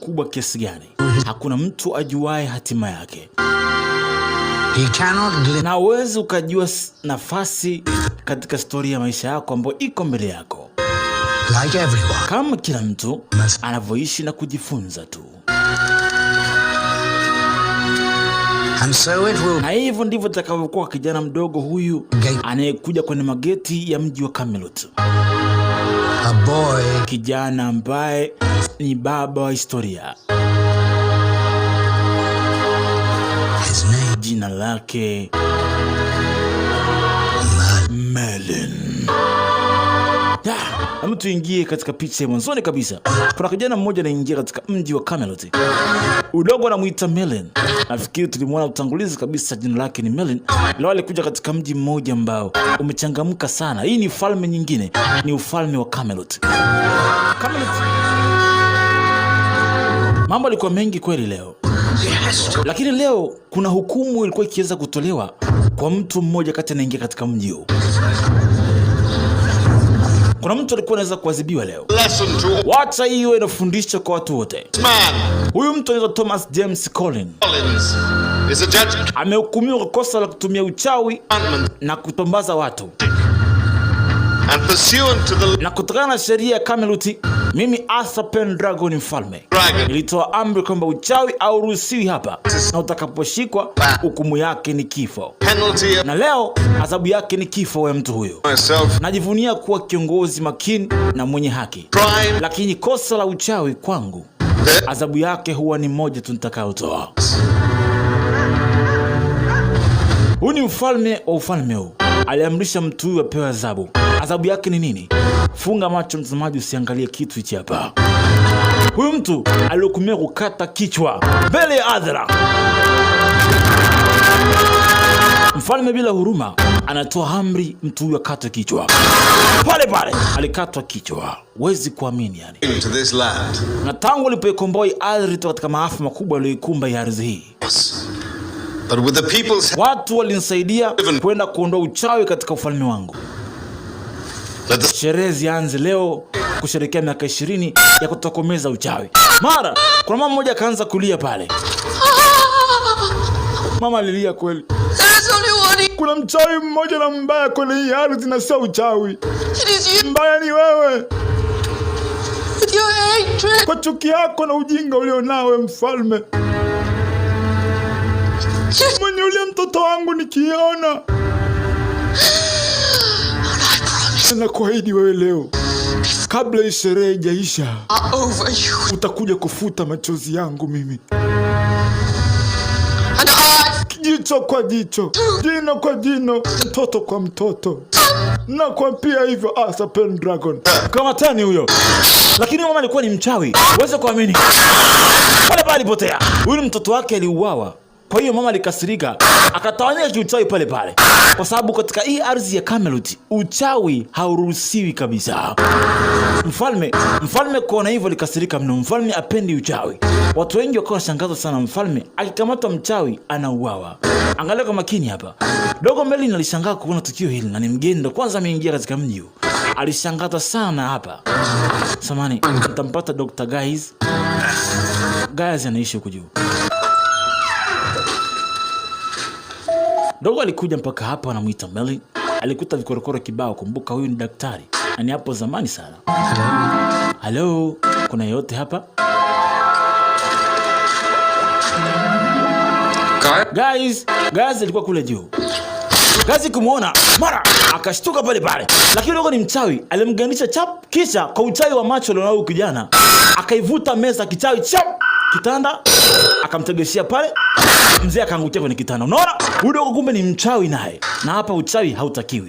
mkubwa kiasi gani, hakuna mtu ajuaye hatima yake. Na uwezi ukajua nafasi katika historia ya maisha yako ambayo iko mbele yako, kama kila mtu anavyoishi na kujifunza tu. Na hivyo ndivyo takavyokuwa kijana mdogo huyu anayekuja kwenye mageti ya mji wa Camelot. Kijana ambaye ni baba wa historia. Jina lake Merlin. Na mtu ingie katika picha ya mwanzoni kabisa. Kuna kijana mmoja anaingia katika mji wa Camelot. Udogo anamuita Merlin. Nafikiri tulimwona utangulizi kabisa, jina lake ni Merlin. Leo alikuja katika mji mmoja ambao umechangamka sana. Hii ni falme nyingine, ni ufalme wa Camelot. Camelot. Mambo yalikuwa mengi kweli leo. Lakini leo kuna hukumu ilikuwa ikiweza kutolewa kwa mtu mmoja kati anaingia katika mji huu. Kuna mtu alikuwa anaweza kuadhibiwa leo. Wacha hiyo inafundisha kwa watu wote. Huyu mtu anaitwa Thomas James Collins. Amehukumiwa kwa kosa la kutumia uchawi na kutombaza watu. Na kutokana na sheria ya Camelot, mimi Arthur Pendragon mfalme nilitoa amri kwamba uchawi hauruhusiwi hapa, na utakaposhikwa hukumu yake ni kifo. Na leo adhabu yake ni kifo ya mtu huyo. Najivunia kuwa kiongozi makini na mwenye haki, lakini kosa la uchawi kwangu adhabu yake huwa ni moja tu nitakayotoa. Huyu ni mfalme wa ufalme huu. Aliamrisha mtu huyu apewe adhabu. Adhabu yake ni nini? Funga macho mtazamaji, usiangalie kitu hichi hapa. Huyu mtu alihukumiwa kukata kichwa mbele ya hadhara. Mfalme bila huruma anatoa amri mtu huyu akatwe kichwa. Pale pale alikatwa kichwa. Huwezi kuamini yani. Na tangu alipoikomboa ardhi katika maafa makubwa yaliyoikumba ardhi hii, watu walinisaidia kwenda kuondoa uchawi katika ufalme wangu. Sherehe zianze leo kusherehekea miaka 20 ya kutokomeza uchawi. Mara kuna mama mmoja akaanza kulia pale. Mama alilia kweli. Kuna mchawi mmoja na mbaya kwenye hii ardhi na sio uchawi. Mbaya ni wewe. Kwa chuki yako na ujinga ulionawe mfalme. Mwenye ule mtoto wangu nikiona. Nakuahidi wewe leo, kabla hii sherehe haijaisha, utakuja kufuta machozi yangu mimi. Jicho kwa jicho, jino kwa jino, mtoto kwa mtoto. Nakwambia hivyo Arthur Pendragon. Kama tani huyo. Lakini mama alikuwa ni mchawi. Uweze kuamini. Pale pale alipotea. Huyu mtoto wake aliuawa. Kwa hiyo mama alikasirika, akatawanya kiuchawi pale pale. Kwa sababu katika hii ardhi ya Camelot, uchawi hauruhusiwi kabisa. Mfalme kuona hivyo alikasirika mno. Mfalme apendi uchawi. Watu wengi wakawa washangazwa sana, mfalme akikamatwa mchawi anauawa. Angalia kwa makini hapa. Dogo Merlin alishangaa kuona tukio hili, na ni mgeni ndo kwanza ameingia katika mji huu. Alishangaza sana hapa. Samani, nitampata Dr. Guys. Guys anaishi huko juu. Dogo alikuja mpaka hapa, anamuita Merlin. Alikuta vikorokoro kibao. Kumbuka huyu ni daktari. Na ni hapo zamani sana. Hello, kuna yote hapa? Guys alikuwa kule juu. Guys kumuona, mara akashtuka pale pale. Lakini dogo ni mchawi, alimgandisha chap, kisha kwa uchawi wa macho alionao kijana, akaivuta meza kichawi chap, kitanda akamtegeshia pale. Mzee akaangukia kwenye kitanda. Unaona? Huyo dogo kumbe ni mchawi naye. Na hapa uchawi hautakiwi.